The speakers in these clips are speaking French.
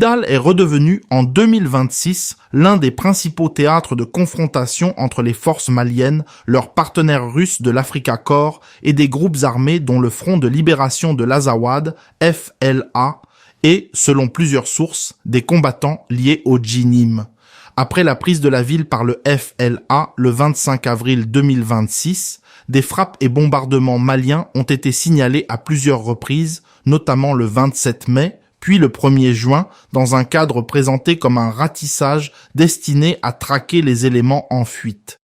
Kidal est redevenu en 2026 l'un des principaux théâtres de confrontation entre les forces maliennes, leurs partenaires russes de l'Africa Corps et des groupes armés dont le Front de libération de l'Azawad, FLA, et, selon plusieurs sources, des combattants liés au Djinim. Après la prise de la ville par le FLA le 25 avril 2026, des frappes et bombardements maliens ont été signalés à plusieurs reprises, notamment le 27 mai, puis le 1er juin, dans un cadre présenté comme un ratissage destiné à traquer les éléments en fuite.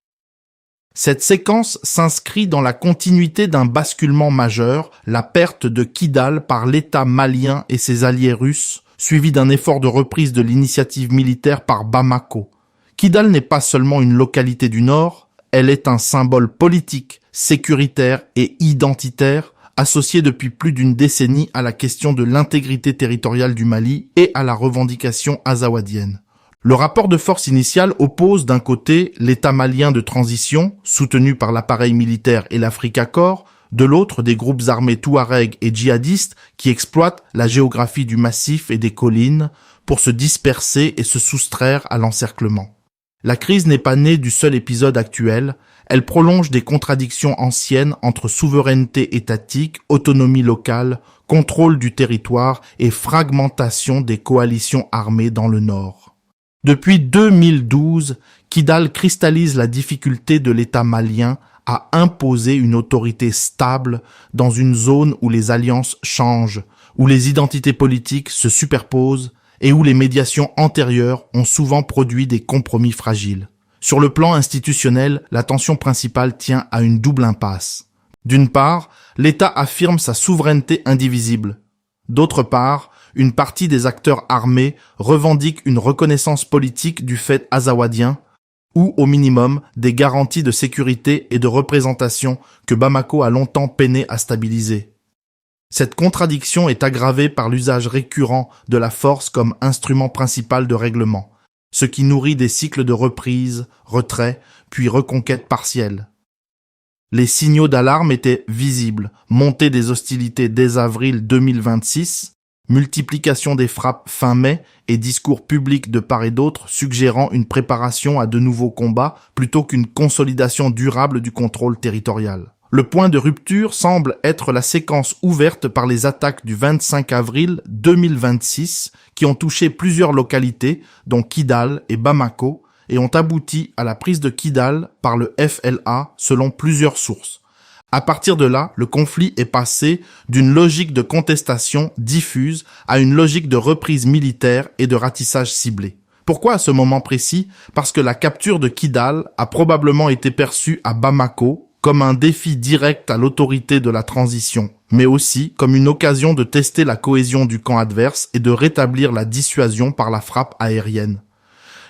Cette séquence s'inscrit dans la continuité d'un basculement majeur, la perte de Kidal par l'État malien et ses alliés russes, suivi d'un effort de reprise de l'initiative militaire par Bamako. Kidal n'est pas seulement une localité du Nord, elle est un symbole politique, sécuritaire et identitaire, associé depuis plus d'une décennie à la question de l'intégrité territoriale du Mali et à la revendication azawadienne. Le rapport de force initial oppose d'un côté l'État malien de transition, soutenu par l'appareil militaire et l'Africa Corps, de l'autre des groupes armés touaregs et djihadistes qui exploitent la géographie du massif et des collines pour se disperser et se soustraire à l'encerclement. La crise n'est pas née du seul épisode actuel, elle prolonge des contradictions anciennes entre souveraineté étatique, autonomie locale, contrôle du territoire et fragmentation des coalitions armées dans le Nord. Depuis 2012, Kidal cristallise la difficulté de l'État malien à imposer une autorité stable dans une zone où les alliances changent, où les identités politiques se superposent et où les médiations antérieures ont souvent produit des compromis fragiles. Sur le plan institutionnel, la tension principale tient à une double impasse. D'une part, l'État affirme sa souveraineté indivisible. D'autre part, une partie des acteurs armés revendique une reconnaissance politique du fait azawadien ou, au minimum, des garanties de sécurité et de représentation que Bamako a longtemps peiné à stabiliser. Cette contradiction est aggravée par l'usage récurrent de la force comme instrument principal de règlement, ce qui nourrit des cycles de reprise, retrait, puis reconquête partielle. Les signaux d'alarme étaient visibles, montée des hostilités dès avril 2026, multiplication des frappes fin mai et discours publics de part et d'autre suggérant une préparation à de nouveaux combats plutôt qu'une consolidation durable du contrôle territorial. Le point de rupture semble être la séquence ouverte par les attaques du 25 avril 2026 qui ont touché plusieurs localités, dont Kidal et Bamako, et ont abouti à la prise de Kidal par le FLA selon plusieurs sources. À partir de là, le conflit est passé d'une logique de contestation diffuse à une logique de reprise militaire et de ratissage ciblé. Pourquoi à ce moment précis? Parce que la capture de Kidal a probablement été perçue à Bamako comme un défi direct à l'autorité de la transition, mais aussi comme une occasion de tester la cohésion du camp adverse et de rétablir la dissuasion par la frappe aérienne.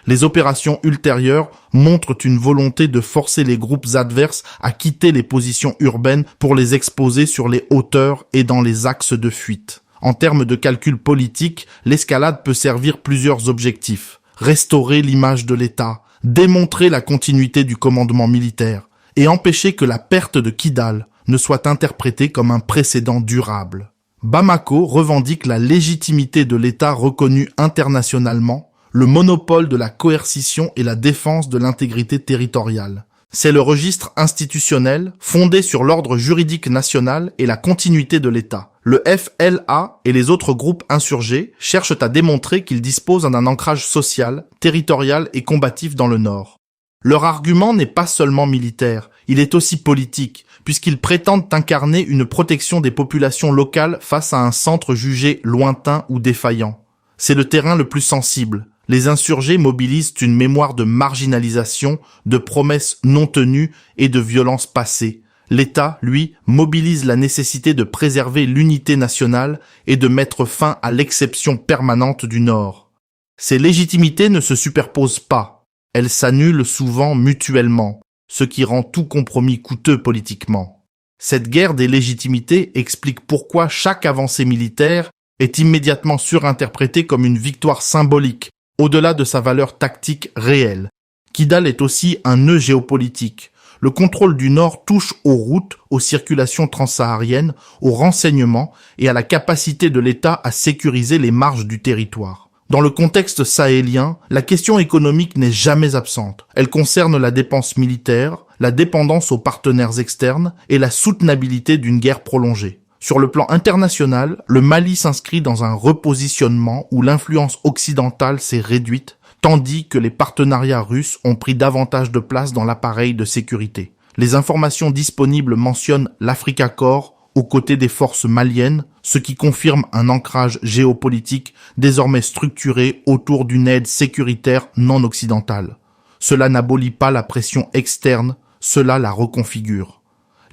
Les opérations ultérieures montrent une volonté de forcer les groupes adverses à quitter les positions urbaines pour les exposer sur les hauteurs et dans les axes de fuite. En termes de calcul politique, l'escalade peut servir plusieurs objectifs. Restaurer l'image de l'État, démontrer la continuité du commandement militaire, et empêcher que la perte de Kidal ne soit interprétée comme un précédent durable. Bamako revendique la légitimité de l'État reconnu internationalement, le monopole de la coercition et la défense de l'intégrité territoriale. C'est le registre institutionnel fondé sur l'ordre juridique national et la continuité de l'État. Le FLA et les autres groupes insurgés cherchent à démontrer qu'ils disposent d'un ancrage social, territorial et combatif dans le Nord. Leur argument n'est pas seulement militaire, il est aussi politique, puisqu'ils prétendent incarner une protection des populations locales face à un centre jugé lointain ou défaillant. C'est le terrain le plus sensible. Les insurgés mobilisent une mémoire de marginalisation, de promesses non tenues et de violences passées. L'État, lui, mobilise la nécessité de préserver l'unité nationale et de mettre fin à l'exception permanente du Nord. Ces légitimités ne se superposent pas. Elles s'annulent souvent mutuellement, ce qui rend tout compromis coûteux politiquement. Cette guerre des légitimités explique pourquoi chaque avancée militaire est immédiatement surinterprétée comme une victoire symbolique, au-delà de sa valeur tactique réelle. Kidal est aussi un nœud géopolitique. Le contrôle du Nord touche aux routes, aux circulations transsahariennes, aux renseignements et à la capacité de l'État à sécuriser les marges du territoire. Dans le contexte sahélien, la question économique n'est jamais absente. Elle concerne la dépense militaire, la dépendance aux partenaires externes et la soutenabilité d'une guerre prolongée. Sur le plan international, le Mali s'inscrit dans un repositionnement où l'influence occidentale s'est réduite, tandis que les partenariats russes ont pris davantage de place dans l'appareil de sécurité. Les informations disponibles mentionnent l'Africa Corps aux côtés des forces maliennes, ce qui confirme un ancrage géopolitique désormais structuré autour d'une aide sécuritaire non occidentale. Cela n'abolit pas la pression externe, cela la reconfigure.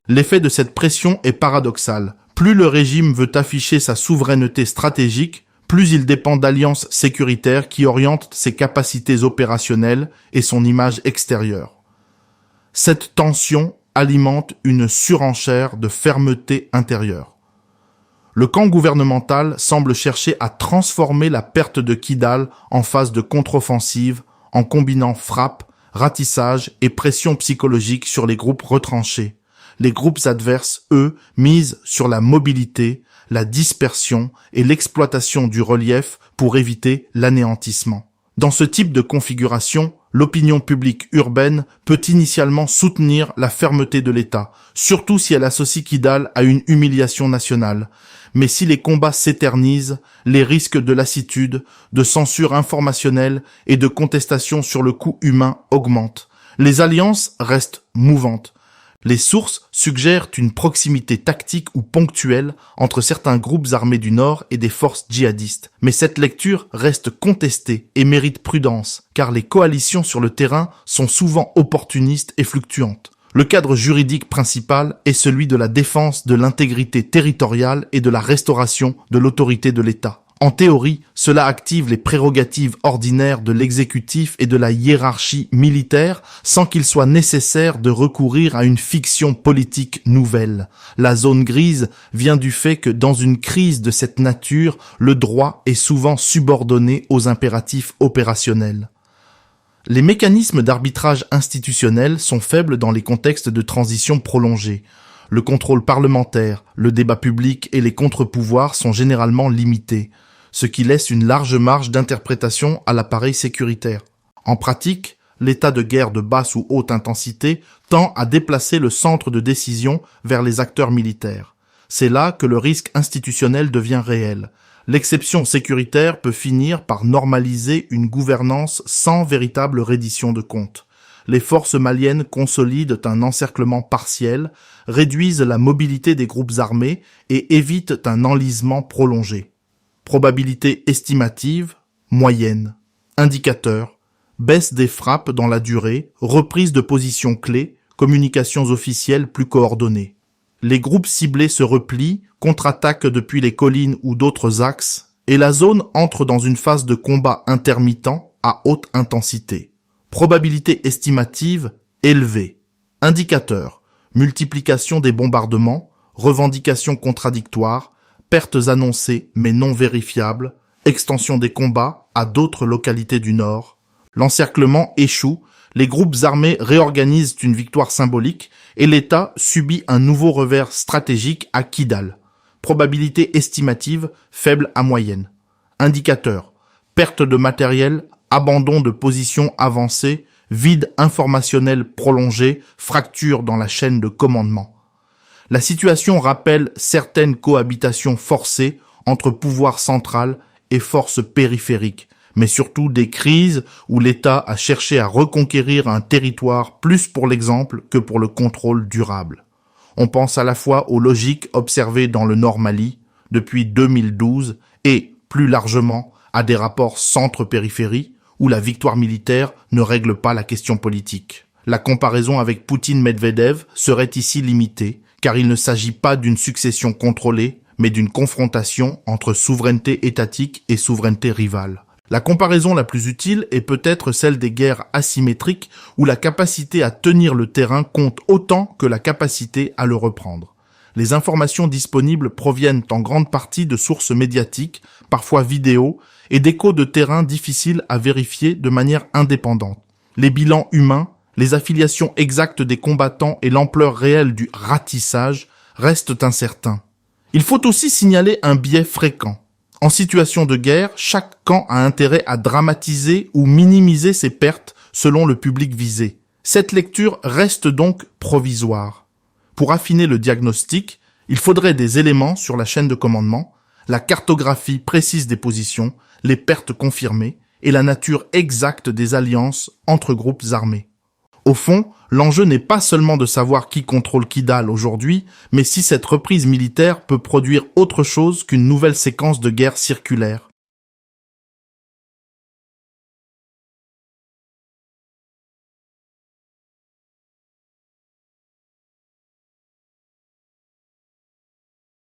L'effet de cette pression est paradoxal. Plus le régime veut afficher sa souveraineté stratégique, plus il dépend d'alliances sécuritaires qui orientent ses capacités opérationnelles et son image extérieure. Cette tension alimente une surenchère de fermeté intérieure. Le camp gouvernemental semble chercher à transformer la perte de Kidal en phase de contre-offensive en combinant frappe, ratissage et pression psychologique sur les groupes retranchés. Les groupes adverses, eux, misent sur la mobilité, la dispersion et l'exploitation du relief pour éviter l'anéantissement. Dans ce type de configuration, l'opinion publique urbaine peut initialement soutenir la fermeté de l'État, surtout si elle associe Kidal à une humiliation nationale. Mais si les combats s'éternisent, les risques de lassitude, de censure informationnelle et de contestation sur le coût humain augmentent. Les alliances restent mouvantes. Les sources suggèrent une proximité tactique ou ponctuelle entre certains groupes armés du Nord et des forces djihadistes. Mais cette lecture reste contestée et mérite prudence, car les coalitions sur le terrain sont souvent opportunistes et fluctuantes. Le cadre juridique principal est celui de la défense de l'intégrité territoriale et de la restauration de l'autorité de l'État. En théorie, cela active les prérogatives ordinaires de l'exécutif et de la hiérarchie militaire sans qu'il soit nécessaire de recourir à une fiction politique nouvelle. La zone grise vient du fait que dans une crise de cette nature, le droit est souvent subordonné aux impératifs opérationnels. Les mécanismes d'arbitrage institutionnel sont faibles dans les contextes de transition prolongée. Le contrôle parlementaire, le débat public et les contre-pouvoirs sont généralement limités, ce qui laisse une large marge d'interprétation à l'appareil sécuritaire. En pratique, l'état de guerre de basse ou haute intensité tend à déplacer le centre de décision vers les acteurs militaires. C'est là que le risque institutionnel devient réel. L'exception sécuritaire peut finir par normaliser une gouvernance sans véritable reddition de comptes. Les forces maliennes consolident un encerclement partiel, réduisent la mobilité des groupes armés et évitent un enlisement prolongé. Probabilité estimative, moyenne. Indicateur, baisse des frappes dans la durée, reprise de positions clés, communications officielles plus coordonnées. Les groupes ciblés se replient, contre-attaquent depuis les collines ou d'autres axes, et la zone entre dans une phase de combat intermittent à haute intensité. Probabilité estimative élevée. Indicateur, multiplication des bombardements, revendications contradictoires, pertes annoncées mais non vérifiables, extension des combats à d'autres localités du Nord. L'encerclement échoue, les groupes armés réorganisent une victoire symbolique et l'État subit un nouveau revers stratégique à Kidal. Probabilité estimative faible à moyenne. Indicateur, perte de matériel, abandon de positions avancées, vide informationnel prolongé, fracture dans la chaîne de commandement. La situation rappelle certaines cohabitations forcées entre pouvoir central et forces périphériques, mais surtout des crises où l'État a cherché à reconquérir un territoire plus pour l'exemple que pour le contrôle durable. On pense à la fois aux logiques observées dans le Nord Mali depuis 2012 et, plus largement, à des rapports centre-périphérie où la victoire militaire ne règle pas la question politique. La comparaison avec Poutine-Medvedev serait ici limitée, car il ne s'agit pas d'une succession contrôlée, mais d'une confrontation entre souveraineté étatique et souveraineté rivale. La comparaison la plus utile est peut-être celle des guerres asymétriques où la capacité à tenir le terrain compte autant que la capacité à le reprendre. Les informations disponibles proviennent en grande partie de sources médiatiques, parfois vidéo, et d'échos de terrain difficiles à vérifier de manière indépendante. Les bilans humains, les affiliations exactes des combattants et l'ampleur réelle du ratissage restent incertains. Il faut aussi signaler un biais fréquent. En situation de guerre, chaque camp a intérêt à dramatiser ou minimiser ses pertes selon le public visé. Cette lecture reste donc provisoire. Pour affiner le diagnostic, il faudrait des éléments sur la chaîne de commandement, la cartographie précise des positions, les pertes confirmées et la nature exacte des alliances entre groupes armés. Au fond, l'enjeu n'est pas seulement de savoir qui contrôle Kidal aujourd'hui, mais si cette reprise militaire peut produire autre chose qu'une nouvelle séquence de guerre circulaire.